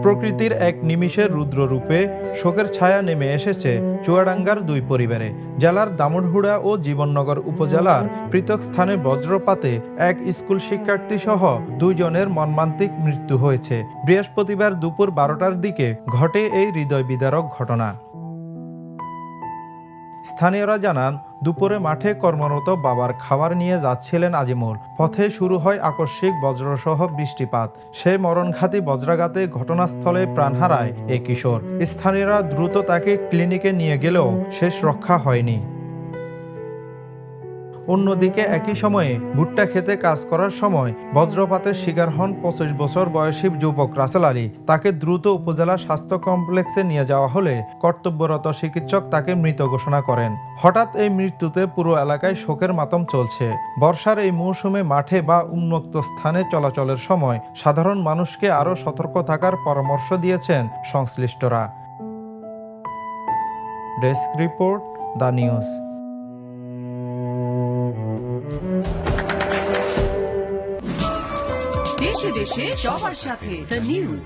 প্রকৃতির এক নিমিষের রুদ্ররূপে শোকের ছায়া নেমে এসেছে চুয়াডাঙ্গার দুই পরিবারে। জেলার দামুড়হুড়া ও জীবননগর উপজেলার পৃথক স্থানে বজ্রপাতে এক স্কুল শিক্ষার্থী সহ দুইজনের মর্মান্তিক মৃত্যু হয়েছে। বৃহস্পতিবার দুপুর 12টার দিকে ঘটে এই হৃদয় বিদারক ঘটনা। স্থানীয়রা জানান, দুপুরে মাঠে কর্মরত বাবার খাবার নিয়ে যাচ্ছিলেন আজিমুল। পথে শুরু হয় আকস্মিক বজ্রসহ বৃষ্টিপাত। সে মরণঘাতী বজ্রাঘাতে ঘটনাস্থলে প্রাণ হারায় এই কিশোর। স্থানীয়রা দ্রুত তাকে ক্লিনিকে নিয়ে গেলেও শেষ রক্ষা হয়নি। অন্যদিকে একই সময়ে ভুট্টা খেতে কাজ করার সময় বজ্রপাতের শিকার হন 25 বছর বয়সী যুবক রাসেল আলী। তাকে দ্রুত উপজেলা স্বাস্থ্য কমপ্লেক্সে নিয়ে যাওয়া হলে কর্তব্যরত চিকিৎসক তাকে মৃত ঘোষণা করেন। হঠাৎ এই মৃত্যুতে পুরো এলাকায় শোকের মাতম চলছে। বর্ষার এই মৌসুমে মাঠে বা উন্মুক্ত স্থানে চলাচলের সময় সাধারণ মানুষকে আরও সতর্ক থাকার পরামর্শ দিয়েছেন সংশ্লিষ্টরা। Desk report, the news. দেশে দেশে সবার সাথে দ্য নিউজ।